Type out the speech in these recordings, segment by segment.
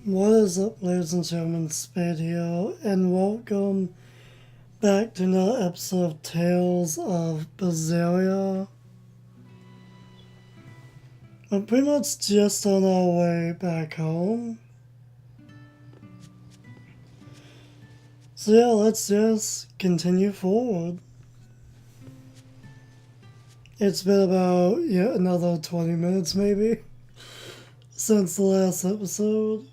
What is up, ladies and gentlemen? Spade here, and welcome back to another episode of Tales of Berseria. We're pretty much just on our way back home. So yeah, let's just continue forward. It's been about another 20 minutes maybe since the last episode.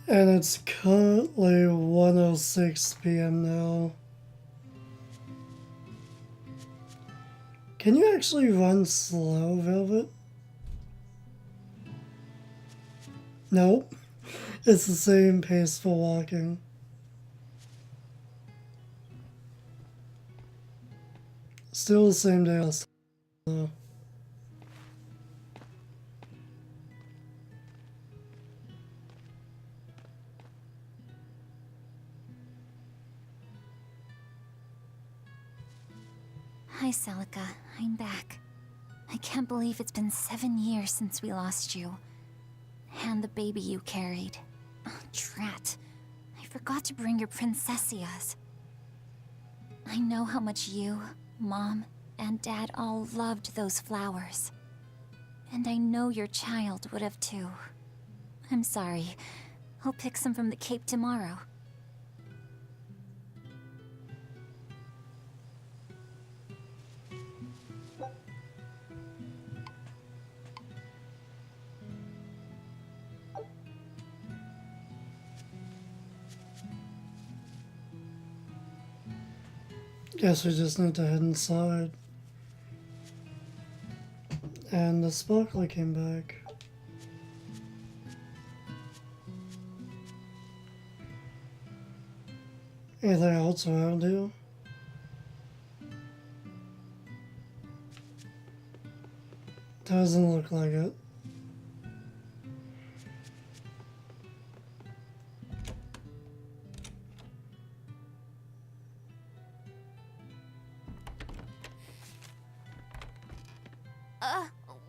And it's currently 1:06 p.m. now. Can you actually run slow, Velvet? Nope. It's the same pace for walking. Still the same day last time. Hi, Celica. I'm back. I can't believe it's been 7 years since we lost you. And the baby you carried. Oh, drat. I forgot to bring your princessias. I know how much you, Mom, and Dad all loved those flowers. And I know your child would have too. I'm sorry. I'll pick some from the Cape tomorrow. Guess we just need to head inside. And the sparkler came back. Anything else around here? Doesn't look like it.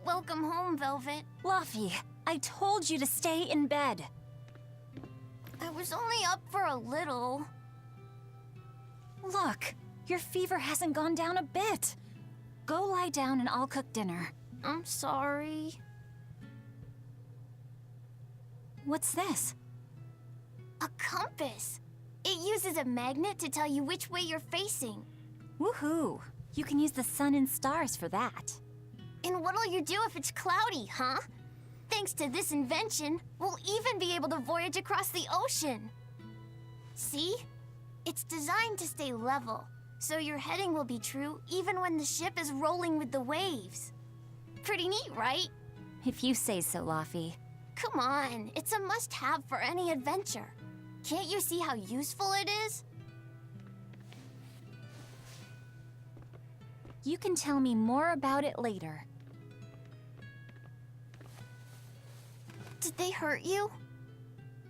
Welcome home, Velvet. Luffy, I told you to stay in bed. I was only up for a little. Look, your fever hasn't gone down a bit. Go lie down and I'll cook dinner. I'm sorry. What's this? A compass. It uses a magnet to tell you which way you're facing. Woohoo! You can use the sun and stars for that. And what'll you do if it's cloudy, huh? Thanks to this invention, we'll even be able to voyage across the ocean. See? It's designed to stay level, so your heading will be true even when the ship is rolling with the waves. Pretty neat, right? If you say so, Luffy. Come on, it's a must-have for any adventure. Can't you see how useful it is? You can tell me more about it later. Did they hurt you?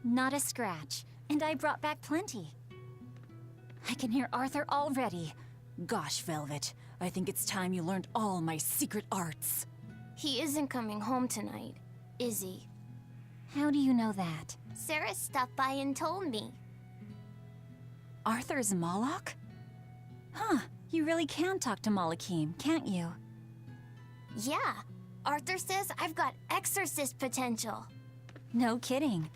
Not a scratch, and I brought back plenty. I can hear Arthur already. Gosh, Velvet, I think it's time you learned all my secret arts. He isn't coming home tonight, is he? How do you know that? Sarah stopped by and told me. Arthur's Moloch? Huh, you really can talk to Malakim, can't you? Yeah, Arthur says I've got exorcist potential. No kidding.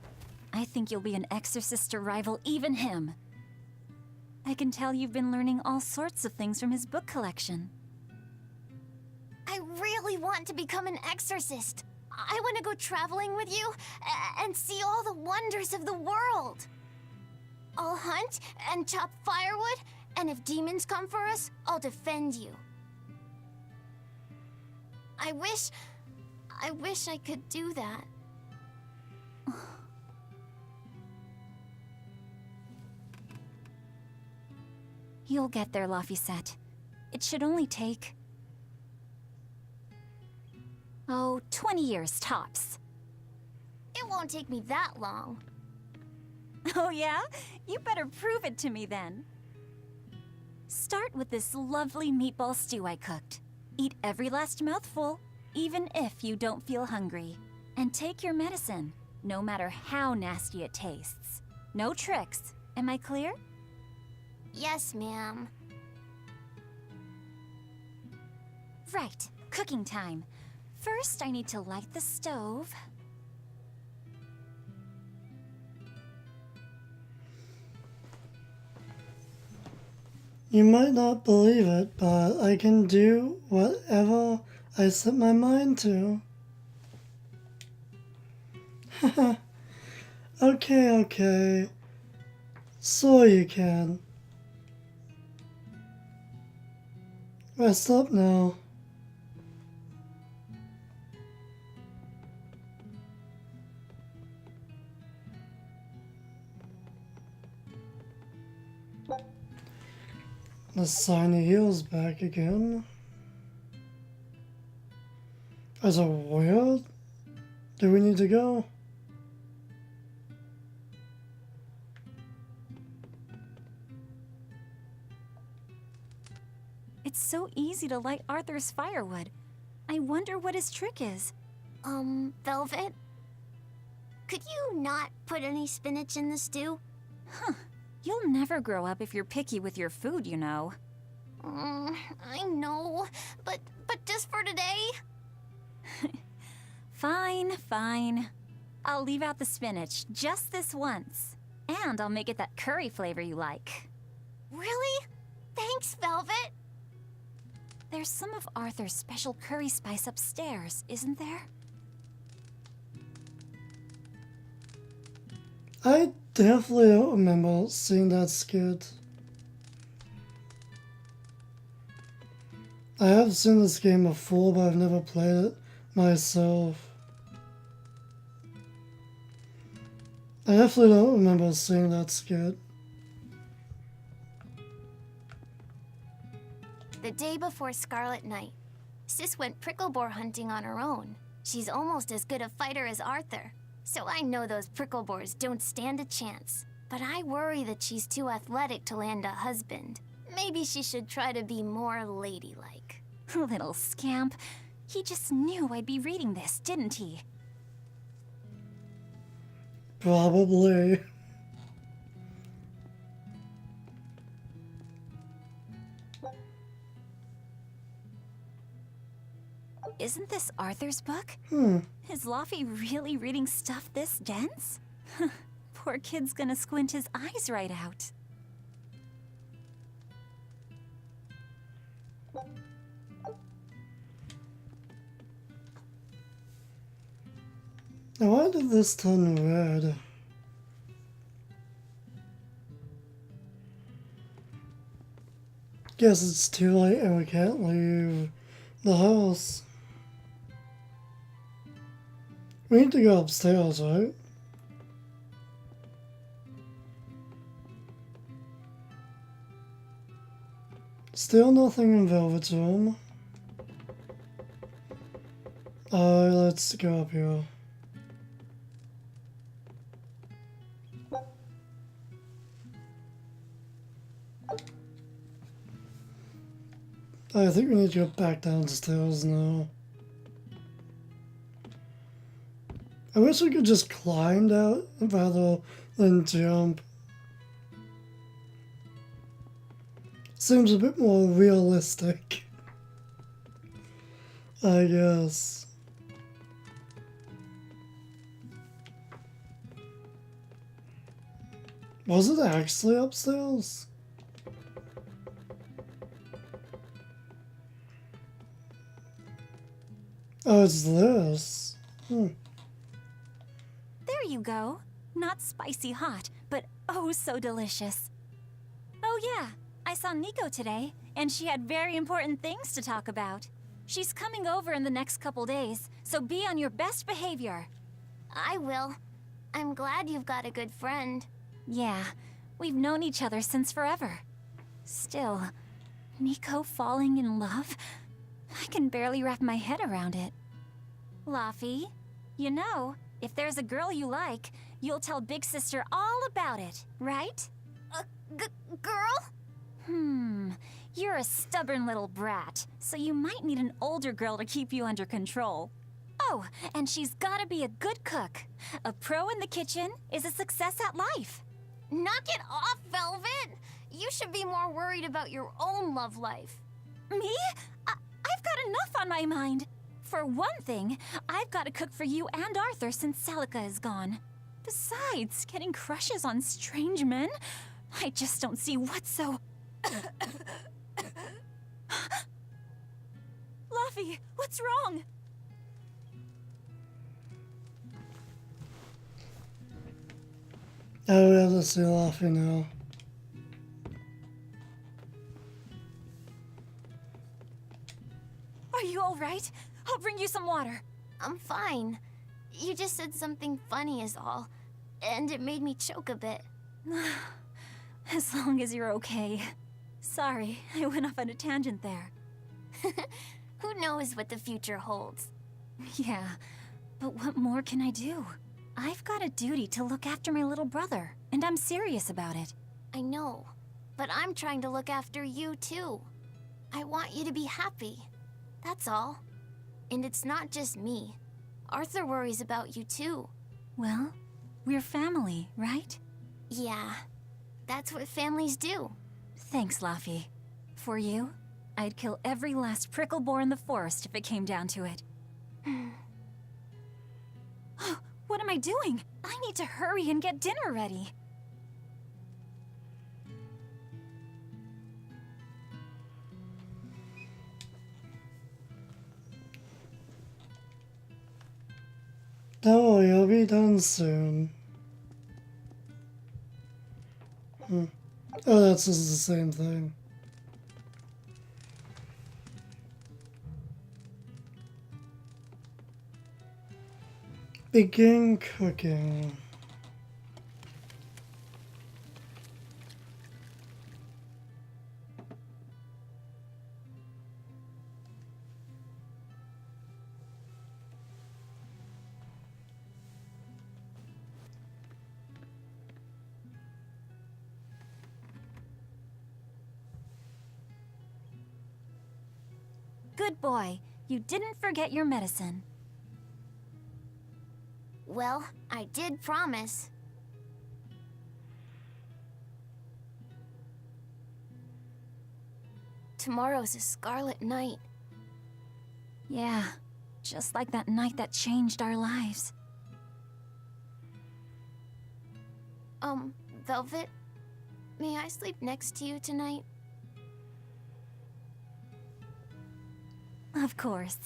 I think you'll be an exorcist to rival even him. I can tell you've been learning all sorts of things from his book collection. I really want to become an exorcist. I want to go traveling with you and see all the wonders of the world. I'll hunt and chop firewood, and if demons come for us, I'll defend you. I wish I could do that. You'll get there, Laphicet. It should only take... 20 years tops. It won't take me that long. Oh yeah? You better prove it to me then. Start with this lovely meatball stew I cooked. Eat every last mouthful, even if you don't feel hungry. And take your medicine, no matter how nasty it tastes. No tricks. Am I clear? Yes, ma'am. Right, cooking time. First, I need to light the stove. You might not believe it, but I can do whatever I set my mind to. Okay. So you can. Rest up now. The shiny heel's back again. Is it weird? Do we need to go? It's so easy to light Arthur's firewood. I wonder what his trick is. Velvet? Could you not put any spinach in the stew? You'll never grow up if you're picky with your food, you know. I know, but just for today? Fine. I'll leave out the spinach just this once. And I'll make it that curry flavor you like. Really? Thanks, Velvet. There's some of Arthur's special curry spice upstairs, isn't there? I definitely don't remember seeing that skit. I have seen this game before, but I've never played it myself. I definitely don't remember seeing that skit. The day before Scarlet Night, Sis went prickle boar hunting on her own. She's almost as good a fighter as Arthur, so I know those prickle boars don't stand a chance. But I worry that she's too athletic to land a husband. Maybe she should try to be more ladylike. Little scamp. He just knew I'd be reading this, didn't he? Probably. Isn't this Arthur's book? Is Laufey really reading stuff this dense? Poor kid's gonna squint his eyes right out. Now why did this turn red? Guess it's too late and we can't leave the house. We need to go upstairs, right? Still nothing in Velvet's room. Let's go up here. I think we need to go back downstairs now. I wish we could just climb out rather than jump. Seems a bit more realistic, I guess. Was it actually upstairs? Oh, it's this. There you go. Not spicy hot, but oh so delicious. Oh yeah, I saw Nico today, and she had very important things to talk about. She's coming over in the next couple days, so be on your best behavior. I will. I'm glad you've got a good friend. Yeah, we've known each other since forever. Still, Nico falling in love? I can barely wrap my head around it. Laufey, you know, if there's a girl you like, you'll tell Big Sister all about it, right? Girl? You're a stubborn little brat, so you might need an older girl to keep you under control. Oh, and she's gotta be a good cook. A pro in the kitchen is a success at life. Knock it off, Velvet! You should be more worried about your own love life. Me? I've got enough on my mind. For one thing, I've got to cook for you and Arthur since Celica is gone. Besides, getting crushes on strange men? I just don't see what's so... Luffy, what's wrong? Oh, we have to see Luffy now. Are you all right? I'll bring you some water. I'm fine. You just said something funny is all, and it made me choke a bit. As long as you're okay. Sorry, I went off on a tangent there. Who knows what the future holds? Yeah, but what more can I do? I've got a duty to look after my little brother, and I'm serious about it. I know, but I'm trying to look after you too. I want you to be happy. That's all. And it's not just me. Arthur worries about you too. Well, we're family, right? Yeah, that's what families do. Thanks, Luffy. For you, I'd kill every last prickle boar in the forest if it came down to it. What am I doing? I need to hurry and get dinner ready. Don't worry, I'll be done soon. Oh, that's just the same thing. Begin cooking. Good boy. You didn't forget your medicine. Well, I did promise. Tomorrow's a scarlet night. Yeah, just like that night that changed our lives. Velvet, may I sleep next to you tonight? Of course.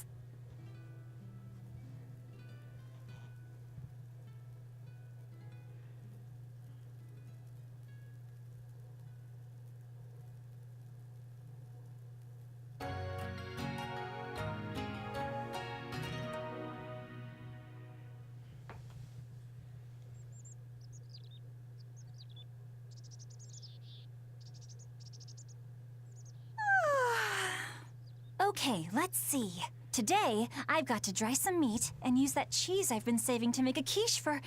Okay, let's see. Today, I've got to dry some meat and use that cheese I've been saving to make a quiche for...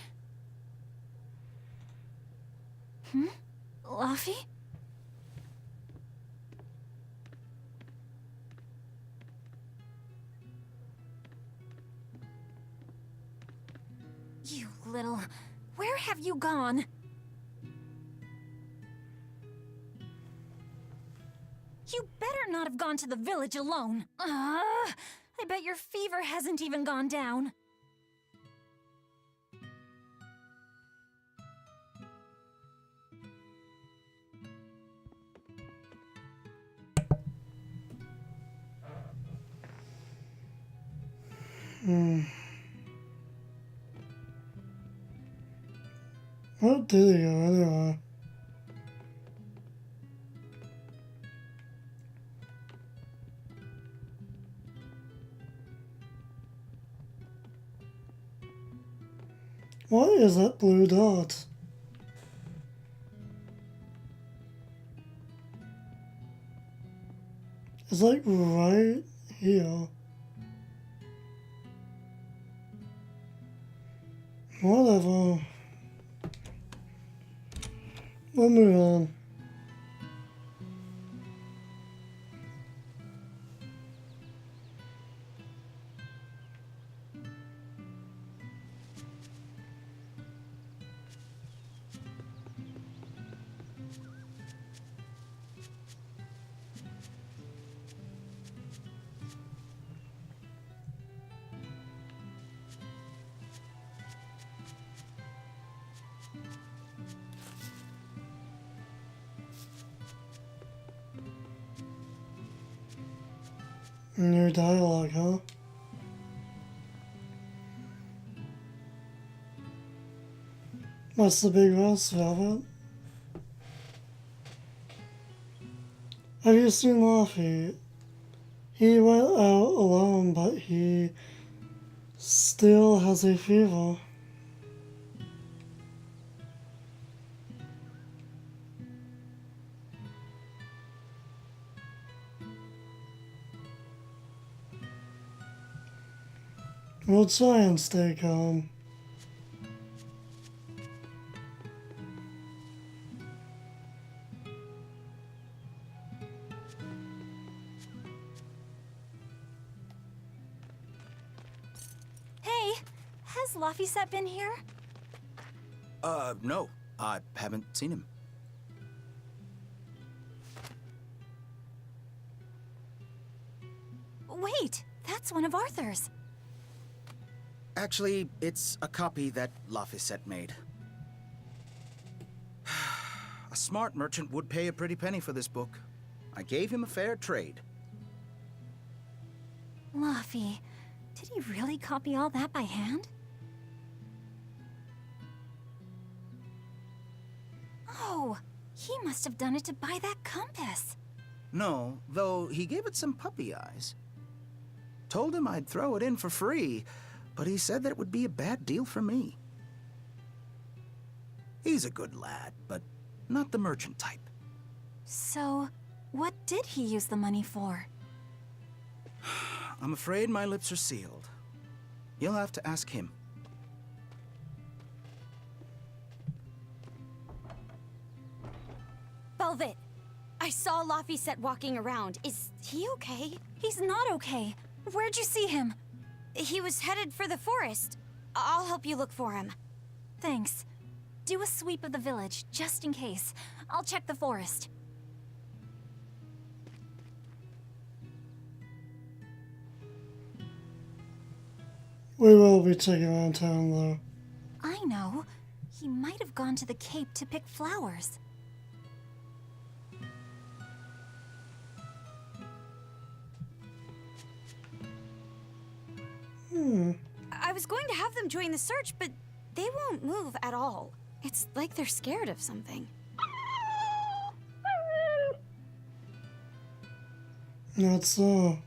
Luffy? You little... Where have you gone? You better not have gone to the village alone. I bet your fever hasn't even gone down. What did he go anyway? What is that blue dot? It's like right here. Whatever. We'll move on. New dialogue, huh? What's the big rush, Velvet? Have you seen Luffy? He went out alone, but he still has a fever. We'll try and stay calm. Hey, has Laphicet been here? No. I haven't seen him. Wait, that's one of Arthur's. Actually, it's a copy that Laphicet made. A smart merchant would pay a pretty penny for this book. I gave him a fair trade. Laffy, did he really copy all that by hand? Oh, he must have done it to buy that compass. No, though he gave it some puppy eyes. Told him I'd throw it in for free, but he said that it would be a bad deal for me. He's a good lad, but not the merchant type. So, what did he use the money for? I'm afraid my lips are sealed. You'll have to ask him. Velvet, I saw Laphicet walking around. Is he okay? He's not okay. Where'd you see him? He was headed for the forest. I'll help you look for him. Thanks. Do a sweep of the village, just in case. I'll check the forest. We will be checking around town, though. I know. He might have gone to the Cape to pick flowers. I was going to have them join the search, but they won't move at all. It's like they're scared of something. Not so.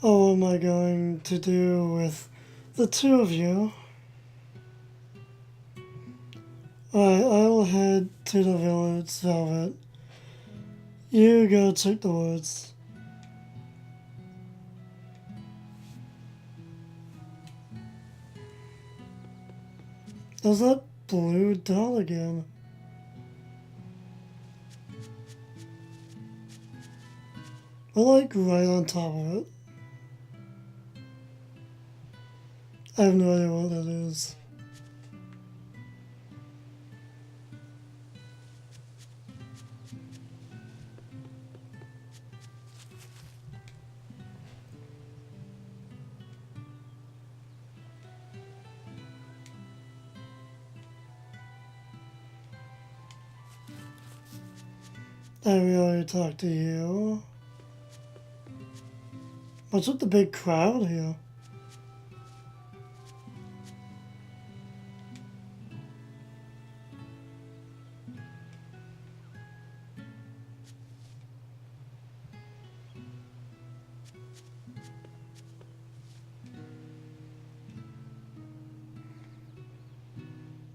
Oh, what am I going to do with the two of you? Alright, I'll head to the village, Velvet. You go check the woods. There's that blue doll again. We're like right on top of it. I have no idea what that is. I already talked to you. What's with the big crowd here?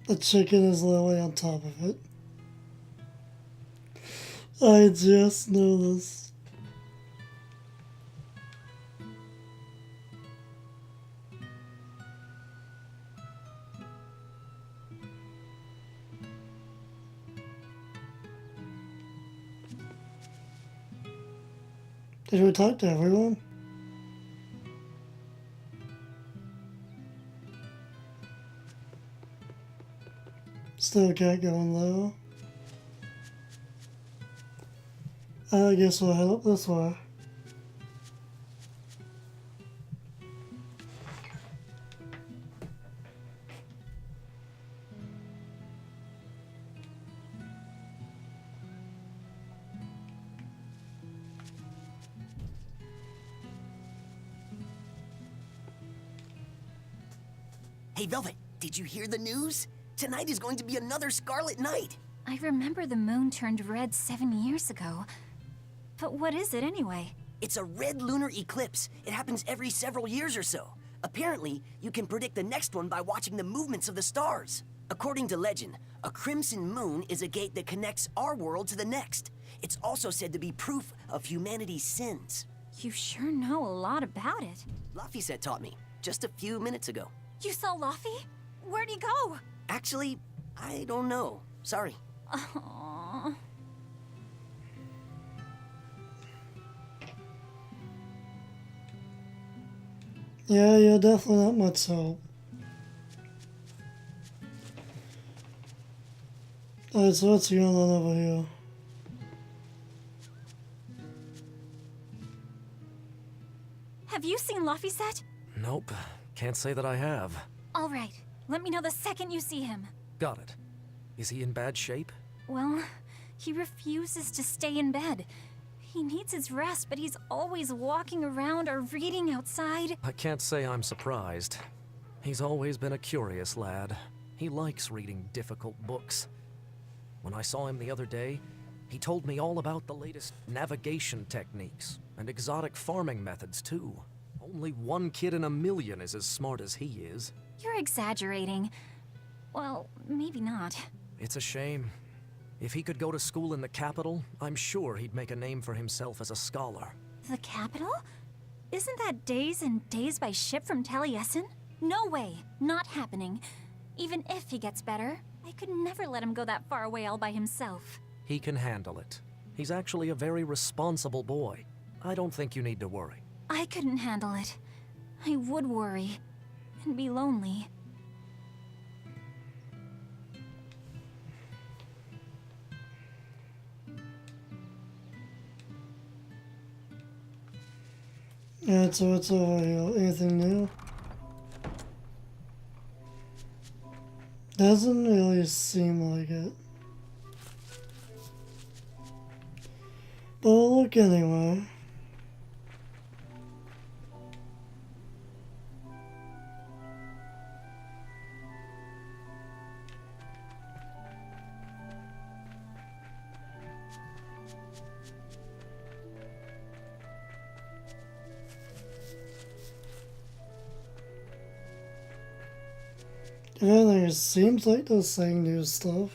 The chicken is literally on top of it. I just noticed. Did we talk to everyone? Still can't go in low. I guess we'll head up this way. Hey, Velvet, did you hear the news? Tonight is going to be another Scarlet Night. I remember the moon turned red 7 years ago. But what is it anyway? It's a red lunar eclipse. It happens every several years or so. Apparently, you can predict the next one by watching the movements of the stars. According to legend, a crimson moon is a gate that connects our world to the next. It's also said to be proof of humanity's sins. You sure know a lot about it. Laphicet taught me, just a few minutes ago. You saw Laffy? Where'd he go? Actually, I don't know. Sorry. Aww. Yeah, you're definitely not much help. Alright, so what's going on over here? Have you seen Laphicet? Nope. Can't say that I have. All right. Let me know the second you see him. Got it. Is he in bad shape? Well, he refuses to stay in bed. He needs his rest, but he's always walking around or reading outside. I can't say I'm surprised. He's always been a curious lad. He likes reading difficult books. When I saw him the other day, he told me all about the latest navigation techniques and exotic farming methods, too. Only one kid in a million is as smart as he is. You're exaggerating. Well, maybe not. It's a shame. If he could go to school in the capital, I'm sure he'd make a name for himself as a scholar. The capital? Isn't that days and days by ship from Taliesin? No way. Not happening. Even if he gets better, I could never let him go that far away all by himself. He can handle it. He's actually a very responsible boy. I don't think you need to worry. I couldn't handle it. I would worry. And be lonely. Yeah, so what's over here? Anything new? Doesn't really seem like it. But we'll look anyway. Yeah, it seems like they're saying new stuff.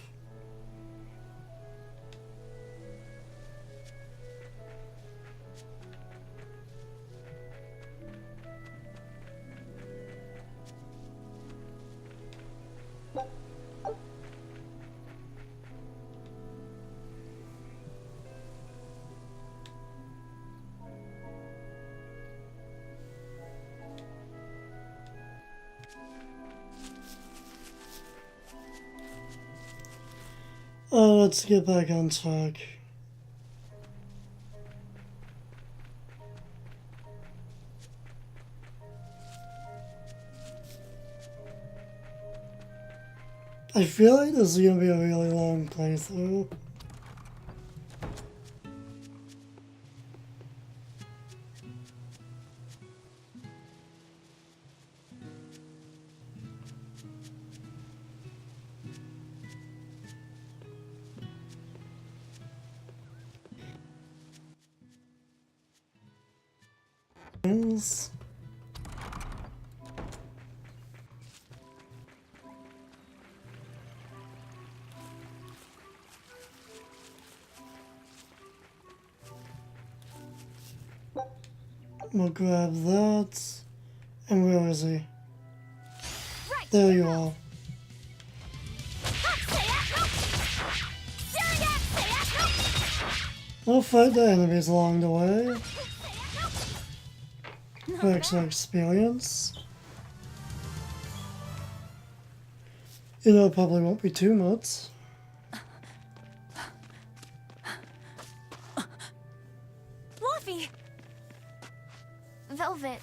Let's get back on track. I feel like this is gonna be a really long playthrough. Yes. We'll grab that. And where is he? There you are. We'll fight the enemies along the way. For extra experience. You know, it probably won't be too much. Laffy! Velvet,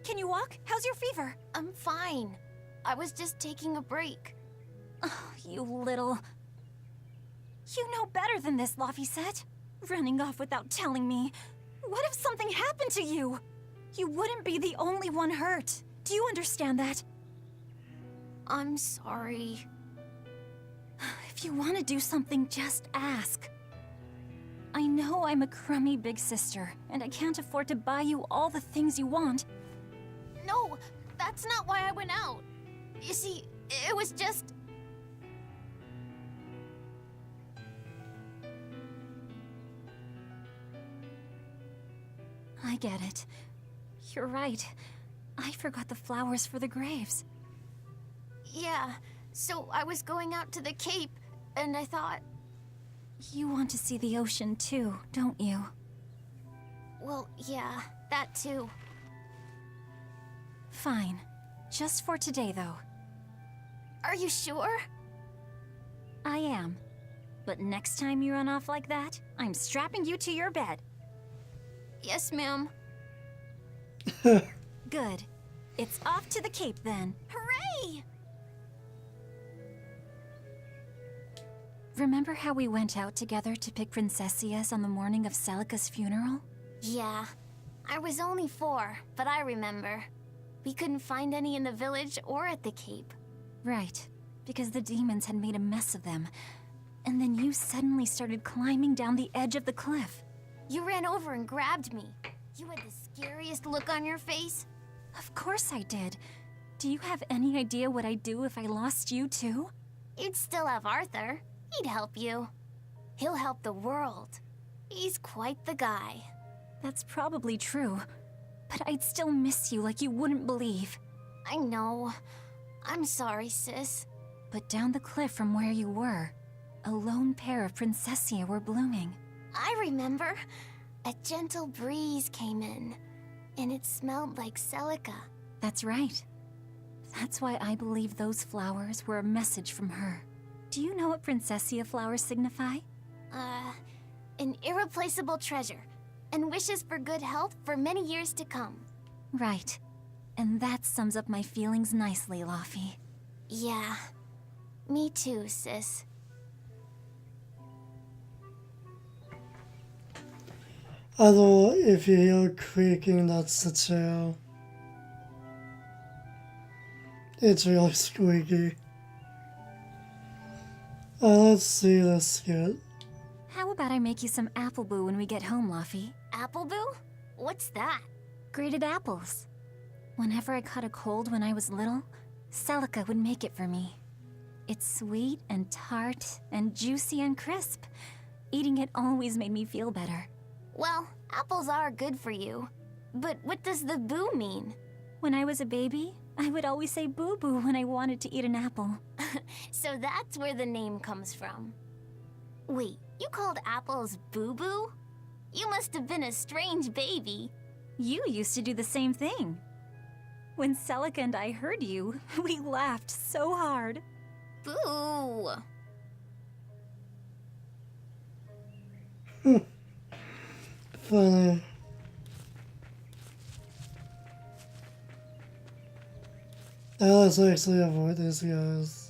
Can you walk? How's your fever? I'm fine. I was just taking a break. Oh, you little... You know better than this, Laphicet. Running off without telling me. What if something happened to you? You wouldn't be the only one hurt. Do you understand that? I'm sorry. If you want to do something, just ask. I know I'm a crummy big sister, and I can't afford to buy you all the things you want. No, that's not why I went out. You see, it was just... I get it. You're right. I forgot the flowers for the graves. Yeah, so I was going out to the Cape, and I thought, You want to see the ocean too, don't you? well, yeah, that too. Fine. Just for today, though. Are you sure? I am. But next time you run off like that, I'm strapping you to your bed. Yes, ma'am. Good. It's off to the Cape then. Hooray! Remember how we went out together to pick princessias on the morning of Celica's funeral? Yeah, I was only 4, but I remember. We couldn't find any in the village or at the Cape. Right, because the demons had made a mess of them. And then you suddenly started climbing down the edge of the cliff. You ran over and grabbed me. You had the scariest look on your face. Of course I did. Do you have any idea what I'd do if I lost you too? You'd still have Arthur. He'd help you. He'll help the world. He's quite the guy. That's probably true. But I'd still miss you like you wouldn't believe. I know. I'm sorry, sis. But down the cliff from where you were, a lone pair of princessia were blooming. I remember. A gentle breeze came in, and it smelled like Celica. That's right. That's why I believe those flowers were a message from her. Do you know what princessia flowers signify? An irreplaceable treasure, and wishes for good health for many years to come. Right. And that sums up my feelings nicely, Laufey. Yeah. Me too, sis. Although, if you hear creaking, that's the tail. It's really squeaky. Let's see this skit. How about I make you some apple boo when we get home, Laufey? Apple Boo? What's that? Grated apples. Whenever I caught a cold when I was little, Celica would make it for me. It's sweet and tart and juicy and crisp. Eating it always made me feel better. Well, apples are good for you. But what does the boo mean? When I was a baby, I would always say boo-boo when I wanted to eat an apple. So that's where the name comes from. Wait, you called apples boo-boo? You must have been a strange baby. You used to do the same thing. When Celica and I heard you, we laughed so hard. Boo! Funny. Now let's actually avoid these guys.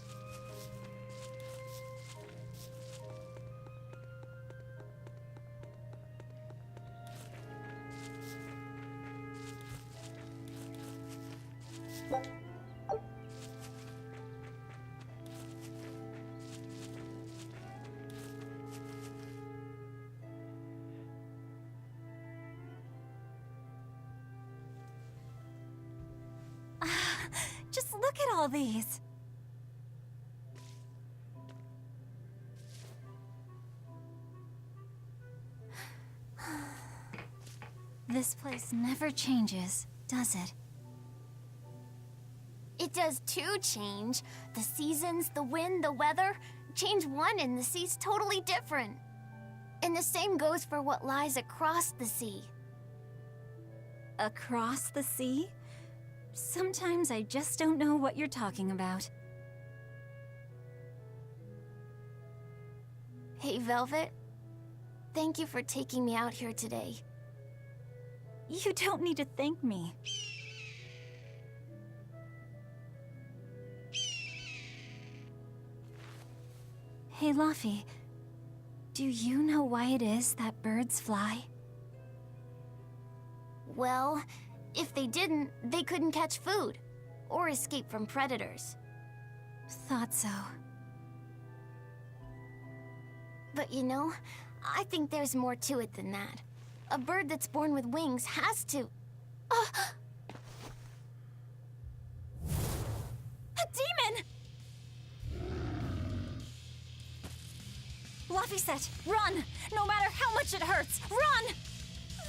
Just look at all these. This place never changes, does it? It does too change. The seasons, the wind, the weather. Change one and the sea's totally different. And the same goes for what lies across the sea. Across the sea? Sometimes I just don't know what you're talking about. Hey, Velvet. Thank you for taking me out here today. You don't need to thank me. Hey, Laufey. Do you know why it is that birds fly? Well, if they didn't, they couldn't catch food or escape from predators. Thought so. But you know, I think there's more to it than that. A bird that's born with wings has to... A demon! Laphicet, run! No matter how much it hurts, run!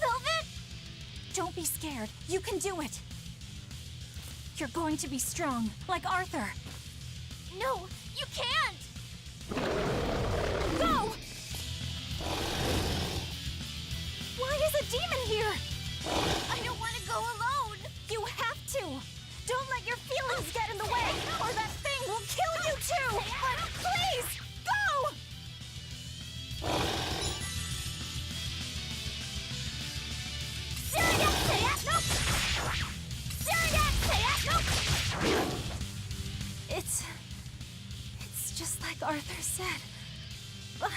Velvet! Don't be scared. You can do it. You're going to be strong, like Arthur. No, you can't! Go! Why is a demon here? I don't want to go alone! You have to! Don't let your feelings get in the way, or that thing will kill you too! But please, go! It's just like Arthur said. But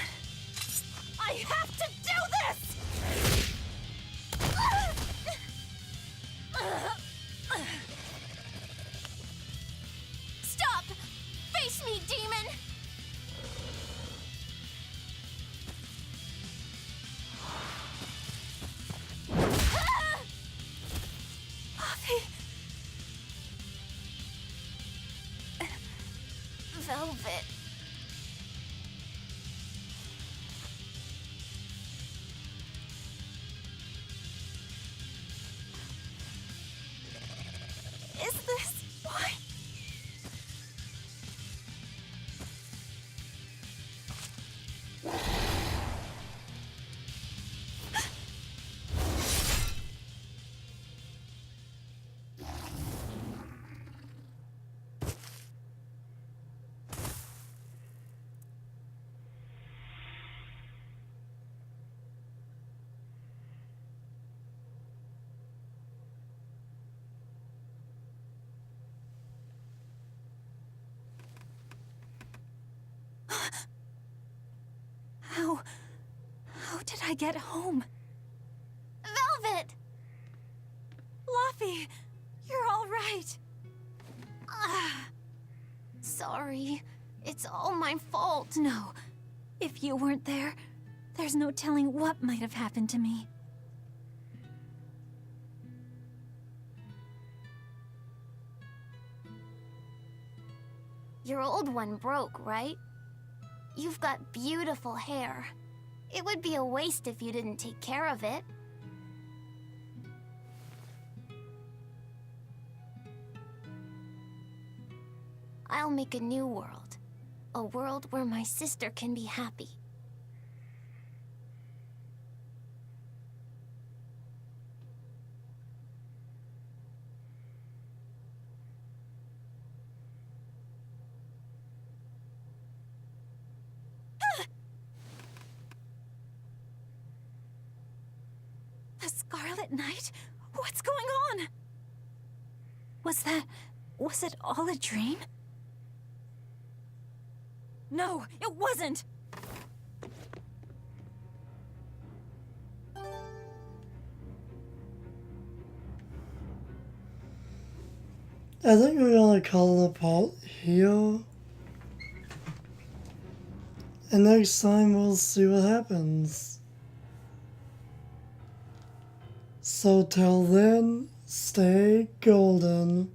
I have to do this! Stop! Face me, demon! Poppy! Velvet. Is this why? How did I get home? Velvet! Laphi, you're all right. Sorry. It's all my fault. No, if you weren't there, there's no telling what might have happened to me. Your old one broke, right? You've got beautiful hair. It would be a waste if you didn't take care of it. I'll make a new world. A world where my sister can be happy. The Scarlet Knight? What's going on? Was it all a dream? No, it wasn't! I think we're gonna call it a part here. And next time we'll see what happens. So till then, stay golden.